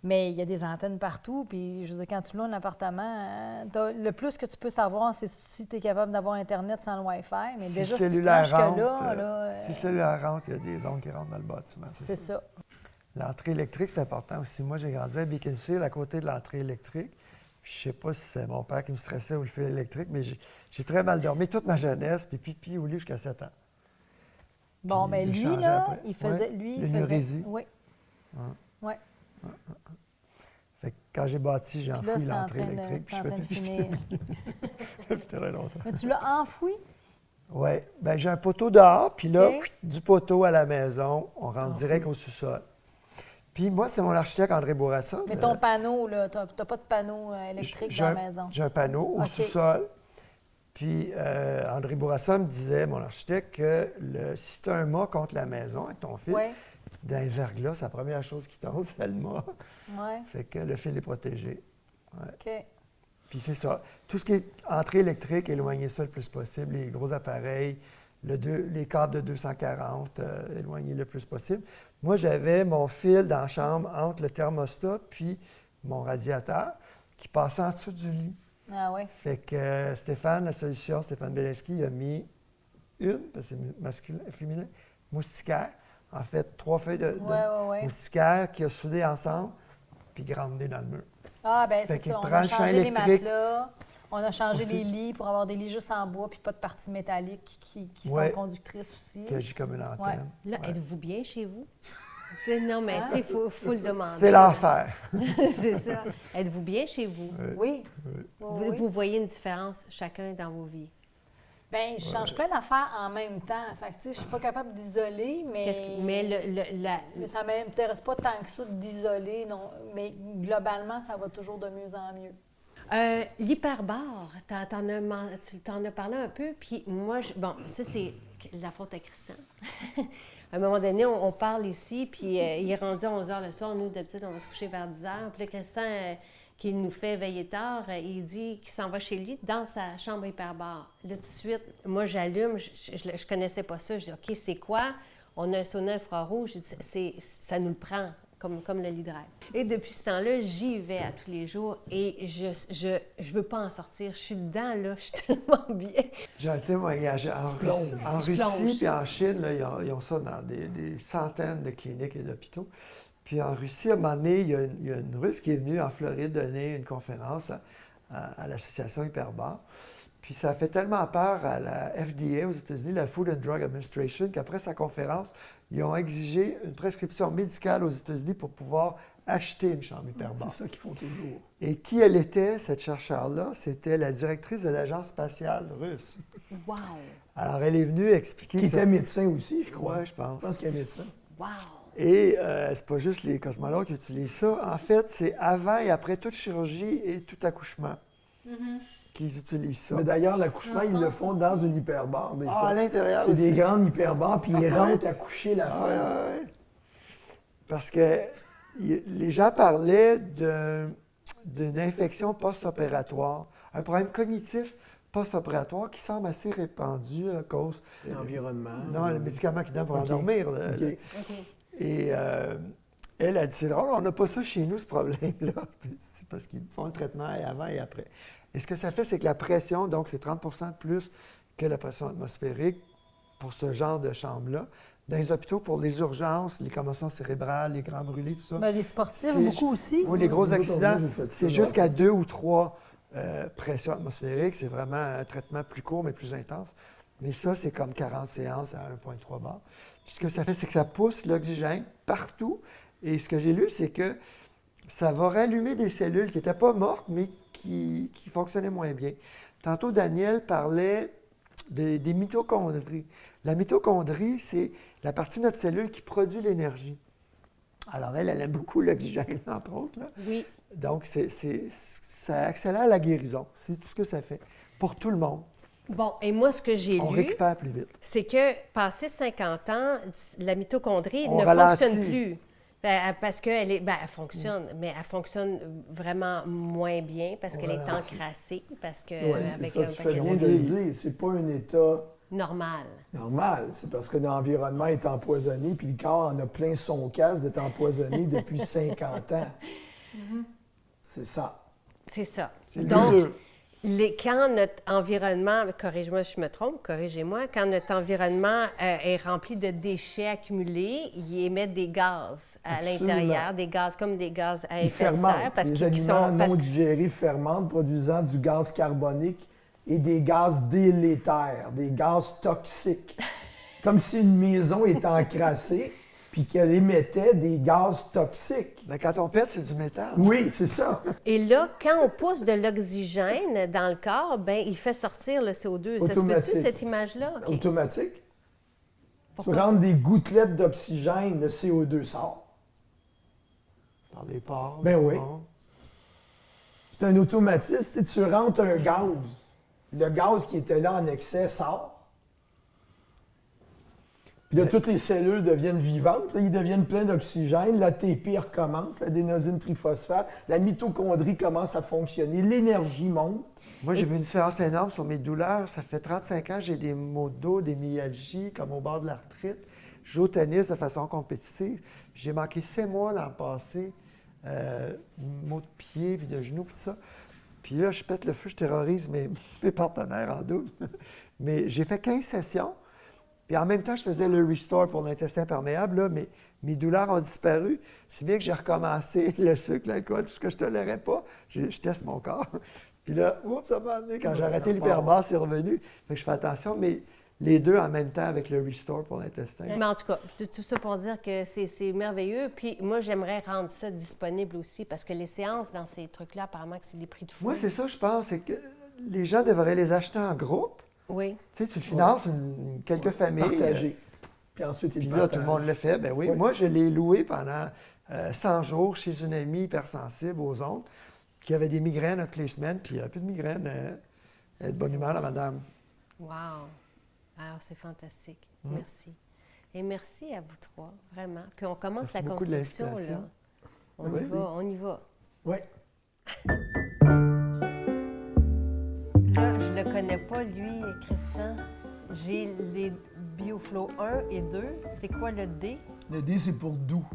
Speaker 4: Mais il y a des antennes partout, puis je veux dire, quand tu loues un appartement, le plus que tu peux savoir, c'est si tu es capable d'avoir Internet sans le Wi-Fi. Mais
Speaker 3: Si
Speaker 4: déjà,
Speaker 3: le
Speaker 4: si tu
Speaker 3: cellulaire
Speaker 4: tranches que
Speaker 3: rentre,
Speaker 4: là,
Speaker 3: si le cellulaire rentre, il y a des ondes qui rentrent dans le bâtiment.
Speaker 4: c'est ça.
Speaker 3: L'entrée électrique, c'est important aussi. Moi, j'ai grandi à Beaconsfield, à côté de l'entrée électrique. Je ne sais pas si c'est mon père qui me stressait ou le fil électrique, mais j'ai très mal dormi toute ma jeunesse, puis pipi au lit jusqu'à 7 ans.
Speaker 4: Bon,
Speaker 3: Puis
Speaker 4: bien,
Speaker 3: j'ai
Speaker 4: lui,
Speaker 3: changé
Speaker 4: là,
Speaker 3: après.
Speaker 4: il faisait.
Speaker 3: Ouais,
Speaker 4: Lui,
Speaker 3: le
Speaker 4: il faisait.
Speaker 3: Nurésie.
Speaker 4: Oui. Oui.
Speaker 3: Fait que quand j'ai bâti, j'ai
Speaker 4: Puis là,
Speaker 3: enfoui
Speaker 4: c'est en
Speaker 3: l'entrée
Speaker 4: train de,
Speaker 3: électrique, puis
Speaker 4: c'est
Speaker 3: je
Speaker 4: en
Speaker 3: fais
Speaker 4: train de
Speaker 3: pipi
Speaker 4: finir.
Speaker 3: depuis très longtemps.
Speaker 4: Mais tu l'as enfoui?
Speaker 3: Oui. Bien, j'ai un poteau dehors, puis là,
Speaker 4: OK.
Speaker 3: du poteau à la maison, on rentre direct au sous-sol. Puis moi, c'est mon architecte André Bourassa.
Speaker 4: Mais ton panneau, là, tu n'as pas de panneau électrique dans la maison.
Speaker 3: J'ai un panneau au
Speaker 4: OK.
Speaker 3: sous-sol. Puis André Bourassa me disait, mon architecte, que si tu as un mât contre la maison avec ton fil,
Speaker 4: Oui.
Speaker 3: dans les verglas, c'est la première chose qui tombe, c'est le mât.
Speaker 4: Oui.
Speaker 3: Fait que le fil est protégé.
Speaker 4: OK.
Speaker 3: Puis c'est ça. Tout ce qui est entrée électrique, éloigner ça le plus possible. Les gros appareils, les câbles de 240, éloigner le plus possible. Moi, j'avais mon fil dans la chambre entre le thermostat puis mon radiateur qui passait en dessous du lit.
Speaker 4: Ah oui.
Speaker 3: Fait que Stéphane Beleski, il a mis parce que c'est masculin, féminin, moustiquaire. En fait, 3 feuilles de
Speaker 4: Oui.
Speaker 3: moustiquaire qui a soudé ensemble puis groundé dans le mur.
Speaker 4: Ah, bien,
Speaker 3: Fait
Speaker 4: c'est
Speaker 3: qu'il
Speaker 4: ça. On
Speaker 3: prend
Speaker 4: a
Speaker 3: le champ
Speaker 4: changé les
Speaker 3: électrique
Speaker 4: matelas. On a changé
Speaker 3: aussi.
Speaker 4: les lits pour avoir des lits juste en bois puis pas de partie métallique qui
Speaker 3: Ouais.
Speaker 4: sont conductrices aussi.
Speaker 3: Que j'ai comme une antenne.
Speaker 1: Là,
Speaker 3: Ouais.
Speaker 1: êtes-vous bien chez vous? Non, mais tu sais, il faut le demander.
Speaker 3: C'est l'enfer.
Speaker 1: C'est ça. Êtes-vous bien chez vous?
Speaker 4: Oui.
Speaker 1: Vous voyez une différence chacun dans vos vies?
Speaker 4: Bien, je change plein d'affaires en même temps. Fait que, tu sais, je suis pas capable d'isoler, mais...
Speaker 1: Mais
Speaker 4: Mais ça ne m'intéresse pas tant que ça d'isoler, non. Mais globalement, ça va toujours de mieux en mieux.
Speaker 1: l'hyperbare, tu t'en as parlé un peu, puis moi, bon, ça, c'est la faute à Christian. À un moment donné, on parle ici, puis il est rendu à 11 h le soir. Nous, d'habitude, on va se coucher vers 10 h. Puis là, Christian, qui nous fait veiller tard, il dit qu'il s'en va chez lui dans sa chambre hyperbare. Là, tout de suite, moi, j'allume, je connaissais pas ça. Je dis, OK, c'est quoi? On a un sauna infrarouge. Je dis, ça nous le prend, comme le lit de rêve. Et depuis ce temps-là, j'y vais à tous les jours et je veux pas en sortir. Je suis dedans, là, je suis tellement bien.
Speaker 3: J'ai un témoignage. En Russie puis en Chine, là, ils ont ça dans des centaines de cliniques et d'hôpitaux. Puis en Russie, à un moment donné, il y a une Russe qui est venue en Floride donner une conférence à l'association Hyperbar. Puis ça a fait tellement peur à la FDA aux États-Unis, la Food and Drug Administration, qu'après sa conférence, ils ont exigé une prescription médicale aux États-Unis pour pouvoir acheter une chambre Hyperbar.
Speaker 5: C'est ça qu'ils font toujours.
Speaker 3: Et qui elle était, cette chercheure-là? C'était la directrice de l'agence spatiale russe.
Speaker 1: Wow!
Speaker 3: Alors, elle est venue expliquer...
Speaker 5: Qui était médecin aussi, je crois.
Speaker 3: Oui, je pense.
Speaker 5: Je pense qu'elle est médecin.
Speaker 1: Wow!
Speaker 3: Et c'est pas juste les cosmologues qui utilisent ça. En fait, c'est avant et après toute chirurgie et tout accouchement qu'ils utilisent ça.
Speaker 5: Mais d'ailleurs, l'accouchement, ils le font dans une hyperbare. Des fois.
Speaker 3: À l'intérieur
Speaker 5: C'est des
Speaker 3: aussi.
Speaker 5: grandes hyperbares, puis ils rentrent à coucher la femme.
Speaker 3: Ouais. Parce que les gens parlaient d'une infection post-opératoire, un problème cognitif post-opératoire qui semble assez répandu à cause...
Speaker 5: L'environnement.
Speaker 3: Non, le médicament qui donne pour
Speaker 5: OK.
Speaker 3: endormir.
Speaker 5: OK.
Speaker 3: Et elle a dit, c'est drôle, on n'a pas ça chez nous, ce problème-là. C'est parce qu'ils font le traitement avant et après. Et ce que ça fait, c'est que la pression, donc c'est 30 de plus que la pression atmosphérique pour ce genre de chambre-là. Dans les hôpitaux, pour les urgences, les commotions cérébrales, les grands brûlés, tout ça.
Speaker 4: Ben, les sportifs,
Speaker 3: C'est-
Speaker 4: beaucoup aussi.
Speaker 3: Oui, les gros
Speaker 5: Nous autres,
Speaker 3: accidents,
Speaker 5: j'ai fait ça,
Speaker 3: c'est
Speaker 5: ouais.
Speaker 3: jusqu'à 2 ou 3 pressions atmosphériques. C'est vraiment un traitement plus court, mais plus intense. Mais ça, c'est comme 40 séances à 1,3 bar. Puis ce que ça fait, c'est que ça pousse l'oxygène partout. Et ce que j'ai lu, c'est que ça va rallumer des cellules qui n'étaient pas mortes, mais qui fonctionnaient moins bien. Tantôt, Daniel parlait des mitochondries. La mitochondrie, c'est la partie de notre cellule qui produit l'énergie. Alors, elle aime beaucoup l'oxygène, entre autres. Là.
Speaker 1: Oui.
Speaker 3: Donc, ça accélère la guérison. C'est tout ce que ça fait. Pour tout le monde.
Speaker 1: Bon, et moi, ce que j'ai
Speaker 3: On
Speaker 1: lu,
Speaker 3: récupère plus vite.
Speaker 1: c'est que, passé 50 ans, la mitochondrie
Speaker 3: On
Speaker 1: ne
Speaker 3: ralentit.
Speaker 1: fonctionne plus. Parce qu'elle elle fonctionne, mais elle fonctionne vraiment moins bien parce qu'elle est
Speaker 5: ralentit.
Speaker 1: encrassée, parce que
Speaker 5: Oui, c'est
Speaker 1: avec
Speaker 5: ça,
Speaker 1: un
Speaker 5: tu fais
Speaker 1: paquet
Speaker 5: bien de le dire. C'est pas un état
Speaker 1: normal.
Speaker 5: normal. C'est parce que l'environnement est empoisonné, puis le corps en a plein son casque d'être empoisonné depuis 50 ans. C'est ça.
Speaker 1: C'est ça.
Speaker 3: C'est
Speaker 1: Donc,
Speaker 3: l'usure.
Speaker 1: Quand notre environnement, corrige-moi si je me trompe, corrigez-moi, quand notre environnement est rempli de déchets accumulés, il émet des gaz à
Speaker 5: Absolument.
Speaker 1: l'intérieur, des gaz comme des gaz à
Speaker 5: Ils
Speaker 1: effet de
Speaker 5: fermentent.
Speaker 1: serre.
Speaker 5: Les aliments non digérés fermentent, produisant du gaz carbonique et des gaz délétères, des gaz toxiques. Comme si une maison était encrassée puis qu'elle émettait des gaz toxiques.
Speaker 3: Mais quand on pète, c'est du métal.
Speaker 5: Oui, c'est ça.
Speaker 1: Et là, quand on pousse de l'oxygène dans le corps, ben il fait sortir le CO2. Ça se
Speaker 5: Automatique.
Speaker 1: peut-tu, cette image-là? OK.
Speaker 5: Automatique.
Speaker 1: Pourquoi?
Speaker 5: Tu rentres des gouttelettes d'oxygène, le CO2 sort.
Speaker 3: Par les pores.
Speaker 5: Ben oui.
Speaker 3: bon.
Speaker 5: C'est un automatisme. Tu rentres un gaz. Le gaz qui était là en excès sort. Puis là, toutes les cellules deviennent vivantes. Là, ils deviennent pleins d'oxygène. L'ATP recommence, l'adénosine triphosphate. La mitochondrie commence à fonctionner. L'énergie monte.
Speaker 3: Moi, j'ai vu une différence énorme sur mes douleurs. Ça fait 35 ans que j'ai des maux de dos, des myalgies, comme au bord de l'arthrite. Je joue au tennis de façon compétitive. J'ai manqué 6 mois l'an passé. Maux de pied, puis de genoux, puis tout ça. Puis là, je pète le feu, je terrorise mes partenaires en double. Mais j'ai fait 15 sessions. Puis en même temps, je faisais le restore pour l'intestin perméable, là, mais mes douleurs ont disparu. Si bien que j'ai recommencé le sucre, l'alcool, tout ce que je ne tolérais pas. Je teste mon corps. Puis là, oups, ça m'a amené. Quand j'ai arrêté l'hyperbare, c'est revenu. Fait que je fais attention, mais les deux en même temps avec le restore pour l'intestin.
Speaker 1: Mais en tout cas, tout ça pour dire que c'est merveilleux. Puis moi, j'aimerais rendre ça disponible aussi parce que les séances dans ces trucs-là, apparemment que c'est des prix de fou.
Speaker 3: Moi, c'est ça, je pense, c'est que les gens devraient les acheter en groupe.
Speaker 1: Oui.
Speaker 3: Tu sais, tu le finances quelques familles.
Speaker 5: Partagé. Puis ensuite,
Speaker 3: Puis
Speaker 5: ils
Speaker 3: là, tout le monde le fait. Ben oui.
Speaker 5: Oui.
Speaker 3: Moi, je l'ai loué pendant 100 jours chez une amie hypersensible aux ondes qui avait des migraines toutes les semaines. Puis il n'y a plus de migraines. Elle est de bonne humeur, la madame.
Speaker 1: Wow. Alors, c'est fantastique. Merci. Et merci à vous trois, vraiment. Puis on commence
Speaker 3: Merci
Speaker 1: la
Speaker 3: beaucoup de
Speaker 1: construction, là.
Speaker 3: l'invitation.
Speaker 1: On y
Speaker 3: Oui.
Speaker 1: va, on y va.
Speaker 5: Oui.
Speaker 1: Là, je ne le connais pas, lui, Christian. J'ai les BioFlow 1 et 2. C'est quoi le D?
Speaker 5: Le D, c'est pour doux.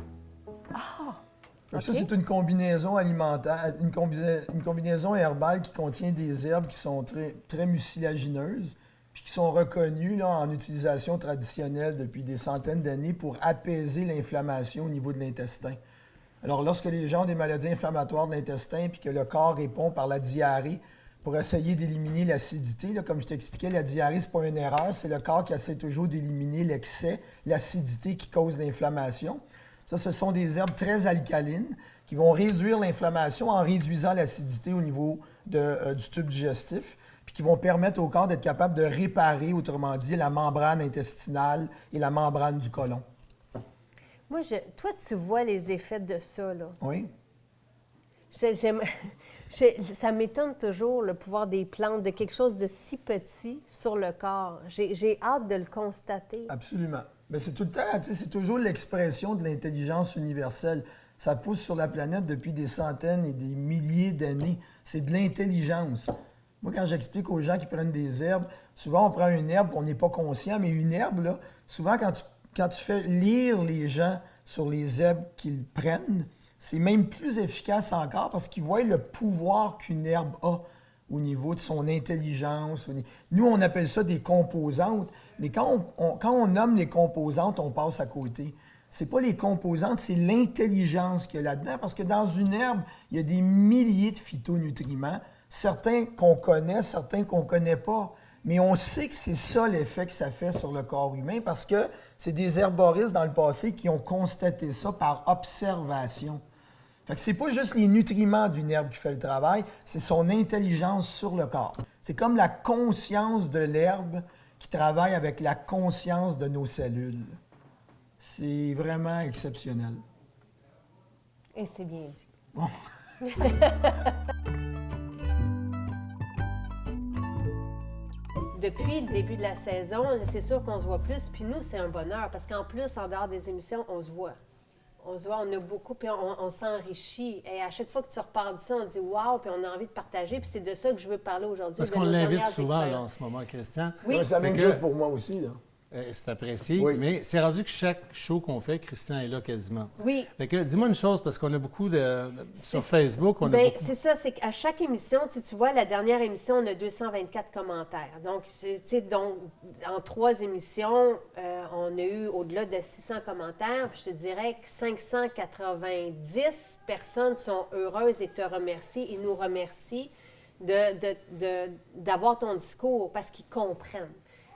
Speaker 5: Donc ça,
Speaker 1: OK.
Speaker 5: c'est une combinaison alimentaire, une combinaison herbale qui contient des herbes qui sont très, très mucilagineuses puis qui sont reconnues là, en utilisation traditionnelle depuis des centaines d'années pour apaiser l'inflammation au niveau de l'intestin. Alors, lorsque les gens ont des maladies inflammatoires de l'intestin puis que le corps répond par la diarrhée pour essayer d'éliminer l'acidité, là, comme je t'expliquais, la diarrhée, c'est pas une erreur, c'est le corps qui essaie toujours d'éliminer l'excès, l'acidité qui cause l'inflammation. Ça, ce sont des herbes très alcalines qui vont réduire l'inflammation en réduisant l'acidité au niveau du tube digestif, puis qui vont permettre au corps d'être capable de réparer, autrement dit, la membrane intestinale et la membrane du côlon.
Speaker 1: Moi, toi, tu vois les effets de ça, là.
Speaker 5: Oui?
Speaker 1: Ça m'étonne toujours le pouvoir des plantes, de quelque chose de si petit sur le corps. J'ai hâte de le constater.
Speaker 5: Absolument. Mais c'est tout le temps, tu sais, c'est toujours l'expression de l'intelligence universelle. Ça pousse sur la planète depuis des centaines et des milliers d'années. C'est de l'intelligence. Moi, quand j'explique aux gens qui prennent des herbes, souvent on prend une herbe, on n'est pas conscient, mais une herbe, là, souvent quand tu fais lire les gens sur les herbes qu'ils prennent, c'est même plus efficace encore parce qu'ils voient le pouvoir qu'une herbe a au niveau de son intelligence. Nous, on appelle ça des composantes, mais quand on nomme les composantes, on passe à côté. C'est pas les composantes, c'est l'intelligence qu'il y a là-dedans, parce que dans une herbe, il y a des milliers de phytonutriments, certains qu'on connaît, certains qu'on connaît pas. Mais on sait que c'est ça l'effet que ça fait sur le corps humain, parce que c'est des herboristes dans le passé qui ont constaté ça par observation. Fait que c'est pas juste les nutriments d'une herbe qui fait le travail, c'est son intelligence sur le corps. C'est comme la conscience de l'herbe qui travaille avec la conscience de nos cellules. C'est vraiment exceptionnel.
Speaker 1: Et c'est bien dit.
Speaker 5: Bon.
Speaker 1: Depuis le début de la saison, c'est sûr qu'on se voit plus. Puis nous, c'est un bonheur parce qu'en plus, en dehors des émissions, on se voit. On se voit, on a beaucoup, puis on s'enrichit. Et à chaque fois que tu repars d'ici, on dit « wow », puis on a envie de partager. Puis c'est de ça que je veux parler aujourd'hui.
Speaker 6: Parce
Speaker 1: de
Speaker 6: qu'on
Speaker 1: nos
Speaker 6: l'invite
Speaker 1: dernières
Speaker 6: souvent là, en
Speaker 1: expériences.
Speaker 6: ce moment, Christian.
Speaker 1: Oui.
Speaker 5: Ouais, ça même
Speaker 6: Fait que-
Speaker 5: juste pour moi aussi, là.
Speaker 6: c'est apprécié,
Speaker 5: Oui.
Speaker 6: mais c'est rendu que chaque show qu'on fait, Christian est là quasiment.
Speaker 1: Oui.
Speaker 6: Fait que, dis-moi une chose, parce qu'on a beaucoup sur Facebook, on a
Speaker 1: Bien,
Speaker 6: beaucoup...
Speaker 1: c'est ça, c'est qu'à chaque émission, tu vois, la dernière émission, on a 224 commentaires. Donc, tu sais, en 3 émissions, on a eu au-delà de 600 commentaires. Puis je te dirais que 590 personnes sont heureuses et te remercient et nous remercient d'avoir ton discours parce qu'ils comprennent.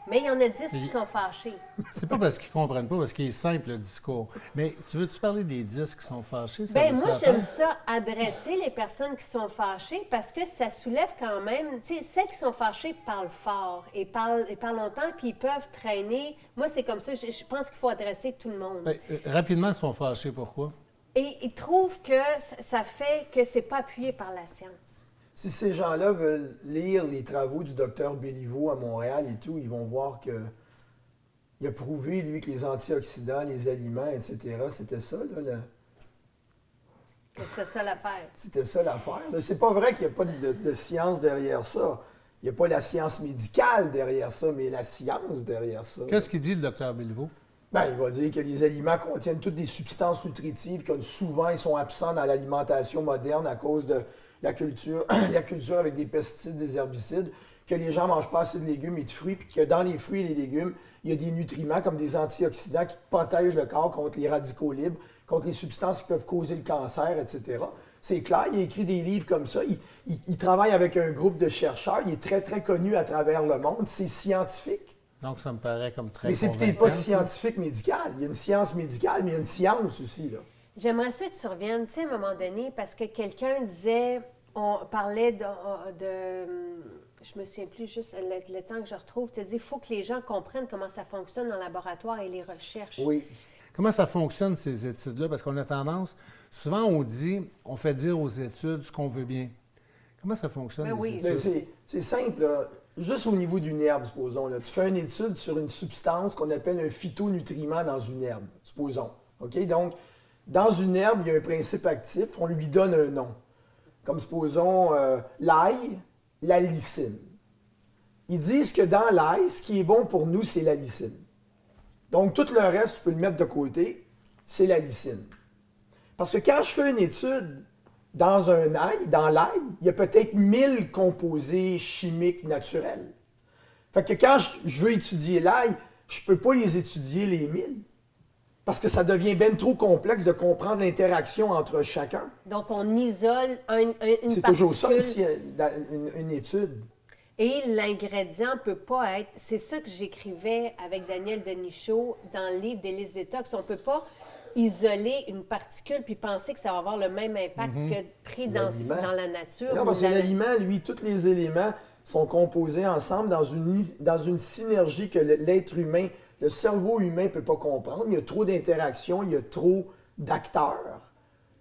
Speaker 1: Mais il y en a 10 qui sont fâchés.
Speaker 6: C'est pas parce qu'ils comprennent pas, parce qu'il est simple, le discours. Mais tu veux-tu parler des 10 qui sont fâchés? Ça
Speaker 1: Bien,
Speaker 6: vaut-tu
Speaker 1: moi,
Speaker 6: la
Speaker 1: j'aime
Speaker 6: peine?
Speaker 1: ça, adresser les personnes qui sont fâchées parce que ça soulève quand même, tu sais, celles qui sont fâchées parlent fort et parlent longtemps, puis ils peuvent traîner. Moi, c'est comme ça, je pense qu'il faut adresser tout le monde.
Speaker 6: Ben, rapidement, ils sont fâchés. Pourquoi?
Speaker 1: Et ils trouvent que ça fait que c'est pas appuyé par la science.
Speaker 5: Si ces gens-là veulent lire les travaux du docteur Béliveau à Montréal et tout, ils vont voir que il a prouvé, lui, que les antioxydants, les aliments, etc., c'était ça, là,
Speaker 1: Que c'est ça l'affaire.
Speaker 5: c'était ça l'affaire. Là. C'est pas vrai qu'il n'y a pas de science derrière ça. Il n'y a pas la science médicale derrière ça, mais la science derrière ça.
Speaker 6: Qu'est-ce qu'il dit, le docteur Béliveau?
Speaker 5: Ben, il va dire que les aliments contiennent toutes des substances nutritives que souvent ils sont absents dans l'alimentation moderne à cause de la culture avec des pesticides, des herbicides, que les gens ne mangent pas assez de légumes et de fruits, puis que dans les fruits et les légumes, il y a des nutriments comme des antioxydants qui protègent le corps contre les radicaux libres, contre les substances qui peuvent causer le cancer, etc. C'est clair, il a écrit des livres comme ça. Il travaille avec un groupe de chercheurs. Il est très, très connu à travers le monde. C'est scientifique.
Speaker 6: Donc, ça me paraît comme très
Speaker 5: Mais c'est peut-être
Speaker 6: convaincant,
Speaker 5: pas
Speaker 6: ça.
Speaker 5: scientifique médical. Il y a une science médicale, mais il y a une science aussi, là.
Speaker 1: J'aimerais ça que tu reviennes, tu sais, à un moment donné, parce que quelqu'un disait, on parlait je me souviens plus juste le temps que je retrouve, tu as dit, il faut que les gens comprennent comment ça fonctionne dans le laboratoire et les recherches.
Speaker 5: Oui.
Speaker 6: Comment ça fonctionne, ces études-là? Parce qu'on a tendance, souvent on dit, on fait dire aux études ce qu'on veut bien. Comment ça fonctionne,
Speaker 1: Ben
Speaker 6: les
Speaker 1: oui.
Speaker 6: études?
Speaker 5: Mais c'est simple, là. Juste au niveau d'une herbe, supposons. Là. Tu fais une étude sur une substance qu'on appelle un phytonutriment dans une herbe, supposons. OK? Donc, dans une herbe, il y a un principe actif, on lui donne un nom. Comme supposons l'ail, la lysine. Ils disent que dans l'ail, ce qui est bon pour nous, c'est la lysine. Donc, tout le reste, tu peux le mettre de côté, c'est la lysine. Parce que quand je fais une étude dans l'ail, il y a peut-être 1000 composés chimiques naturels. Fait que quand je veux étudier l'ail, je ne peux pas les étudier les 1000. Parce que ça devient bien trop complexe de comprendre l'interaction entre chacun.
Speaker 1: Donc, on isole une
Speaker 5: C'est toujours ça
Speaker 1: particule.
Speaker 5: aussi, une étude.
Speaker 1: Et l'ingrédient ne peut pas être... C'est ça que j'écrivais avec Daniel Denichot dans le livre des listes détox. On ne peut pas isoler une particule puis penser que ça va avoir le même impact que pris dans la nature.
Speaker 5: Non,
Speaker 1: ou
Speaker 5: parce que
Speaker 1: dans la-
Speaker 5: l'aliment, lui, tous les éléments sont composés ensemble dans une synergie que l'être humain, le cerveau humain ne peut pas comprendre. Il y a trop d'interactions, il y a trop d'acteurs.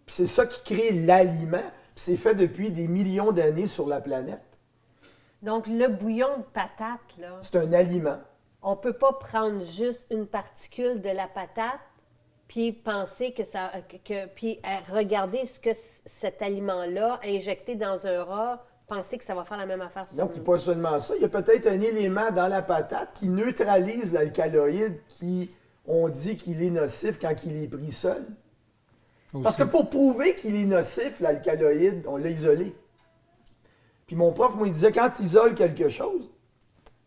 Speaker 5: Puis c'est ça qui crée l'aliment. Puis c'est fait depuis des millions d'années sur la planète.
Speaker 1: Donc, le bouillon de patate, là,
Speaker 5: C'est un aliment.
Speaker 1: on ne peut pas prendre juste une particule de la patate puis penser que ça... puis regarder ce que cet aliment-là, injecté dans un rat, penser que ça va faire la même affaire sur
Speaker 5: Non, puis
Speaker 1: nous.
Speaker 5: pas seulement ça. Il y a peut-être un élément dans la patate qui neutralise l'alcaloïde qui, on dit qu'il est nocif quand il est pris seul. Parce que pour prouver qu'il est nocif, l'alcaloïde, on l'a isolé. Puis mon prof, moi, il disait, quand tu isoles quelque chose,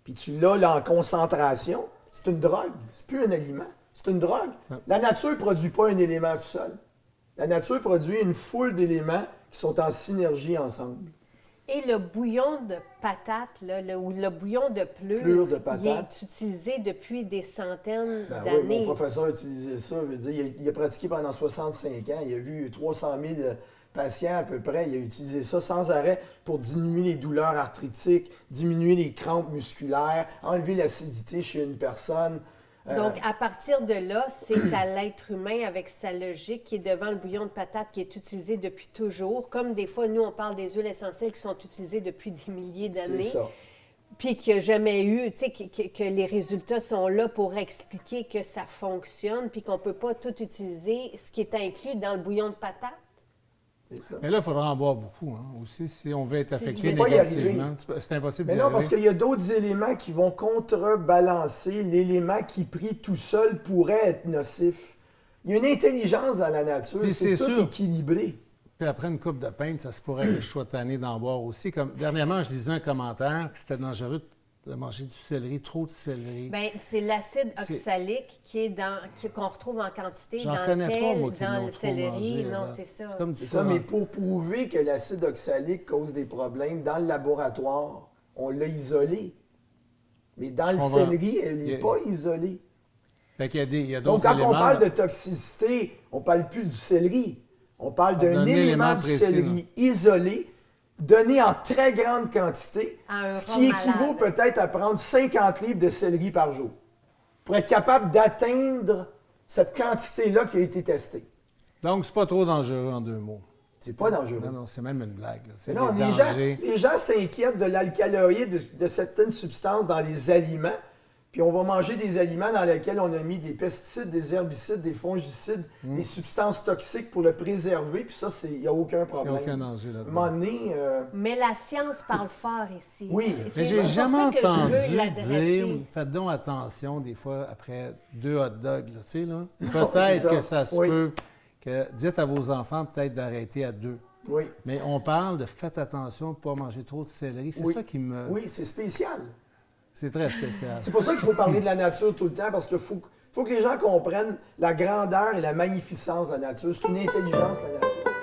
Speaker 5: puis tu l'as là, en concentration, c'est une drogue. C'est plus un aliment. C'est une drogue. La nature ne produit pas un élément tout seul. La nature produit une foule d'éléments qui sont en synergie ensemble.
Speaker 1: Et le bouillon de patate, là, ou le bouillon de
Speaker 5: Plure
Speaker 1: plure,
Speaker 5: de patate.
Speaker 1: il est utilisé depuis des centaines
Speaker 5: Ben oui,
Speaker 1: d'années.
Speaker 5: mon professeur a utilisé ça. Je veux dire, il a pratiqué pendant 65 ans. Il a vu 300 000 patients à peu près. Il a utilisé ça sans arrêt pour diminuer les douleurs arthritiques, diminuer les crampes musculaires, enlever l'acidité chez une personne.
Speaker 1: Donc, à partir de là, c'est à l'être humain avec sa logique qui est devant le bouillon de patate qui est utilisé depuis toujours. Comme des fois, nous, on parle des huiles essentielles qui sont utilisées depuis des milliers
Speaker 5: C'est
Speaker 1: d'années.
Speaker 5: ça.
Speaker 1: Puis qu'il n'y a jamais eu, tu sais, que les résultats sont là pour expliquer que ça fonctionne, puis qu'on ne peut pas tout utiliser, ce qui est inclus dans le bouillon de patate.
Speaker 5: C'est ça.
Speaker 6: Mais là, il faudra en boire beaucoup aussi si on veut être
Speaker 1: Si
Speaker 6: affecté
Speaker 1: je veux
Speaker 5: pas y arriver.
Speaker 6: négativement. C'est impossible
Speaker 5: Mais
Speaker 6: d'y
Speaker 5: non,
Speaker 6: arriver.
Speaker 5: parce qu'il y a d'autres éléments qui vont contrebalancer l'élément qui, pris tout seul, pourrait être nocif. Il y a une intelligence dans la nature,
Speaker 6: Puis
Speaker 5: c'est tout
Speaker 6: c'est sûr.
Speaker 5: équilibré.
Speaker 6: Puis après une coupe de pinte, ça se pourrait que je sois tanné d'en boire aussi. Comme, dernièrement, je lisais un commentaire, puis c'était dangereux de manger du céleri, trop de céleri.
Speaker 1: Bien, c'est l'acide
Speaker 6: C'est-
Speaker 1: oxalique qu'on retrouve en quantité
Speaker 6: J'en
Speaker 1: dans
Speaker 6: connais pas, moi, qui
Speaker 1: dans
Speaker 6: l'ont
Speaker 1: le
Speaker 6: trop
Speaker 1: céleri.
Speaker 6: mangé,
Speaker 1: Non,
Speaker 6: là.
Speaker 1: c'est ça.
Speaker 6: C'est comme du
Speaker 5: C'est ça,
Speaker 6: foie.
Speaker 5: mais pour prouver que l'acide oxalique cause des problèmes, dans le laboratoire, on l'a isolé. Mais dans
Speaker 6: Je
Speaker 5: le
Speaker 6: comprends.
Speaker 5: céleri, elle
Speaker 6: Il y
Speaker 5: n'est
Speaker 6: a-
Speaker 5: pas isolée.
Speaker 6: Fait qu'il y a
Speaker 5: Donc,
Speaker 6: d'autres
Speaker 5: quand
Speaker 6: éléments.
Speaker 5: on parle de toxicité, on ne parle plus du céleri. On parle d'un élément du
Speaker 6: précis,
Speaker 5: céleri isolé, donné en très grande quantité,
Speaker 1: À un
Speaker 5: ce
Speaker 1: rat
Speaker 5: qui équivaut
Speaker 1: malade.
Speaker 5: peut-être à prendre 50 livres de céleri par jour, pour être capable d'atteindre cette quantité-là qui a été testée.
Speaker 6: Donc, c'est pas trop dangereux en 2 mots.
Speaker 5: C'est pas dangereux.
Speaker 6: Non, non, c'est même une blague. là. C'est
Speaker 5: Mais non,
Speaker 6: des
Speaker 5: les
Speaker 6: dangers.
Speaker 5: gens s'inquiètent de l'alcaloïde de certaines substances dans les aliments, puis on va manger des aliments dans lesquels on a mis des pesticides, des herbicides, des fongicides, des substances toxiques pour le préserver, puis ça, il n'y a aucun
Speaker 6: Il n'y
Speaker 5: problème.
Speaker 6: a aucun danger
Speaker 5: À un
Speaker 6: là-dedans.
Speaker 5: moment donné,
Speaker 1: Mais la science parle fort ici.
Speaker 5: Oui.
Speaker 6: Mais
Speaker 1: C'est
Speaker 6: j'ai
Speaker 1: pour
Speaker 6: jamais
Speaker 1: ça que je veux
Speaker 6: entendu
Speaker 1: l'adresser.
Speaker 6: dire, faites donc attention des fois après 2 hot dogs, là, tu sais, là.
Speaker 5: c'est
Speaker 6: Peut-être
Speaker 5: ça.
Speaker 6: que ça se
Speaker 5: Oui.
Speaker 6: peut que dites à vos enfants peut-être d'arrêter à 2.
Speaker 5: oui.
Speaker 6: Mais on parle de faites attention de ne pas manger trop de céleri. C'est
Speaker 5: Oui.
Speaker 6: ça qui me...
Speaker 5: Oui, c'est spécial.
Speaker 6: C'est très spécial.
Speaker 5: C'est pour ça qu'il faut parler de la nature tout le temps, parce qu'il faut que les gens comprennent la grandeur et la magnificence de la nature. C'est une intelligence, la nature.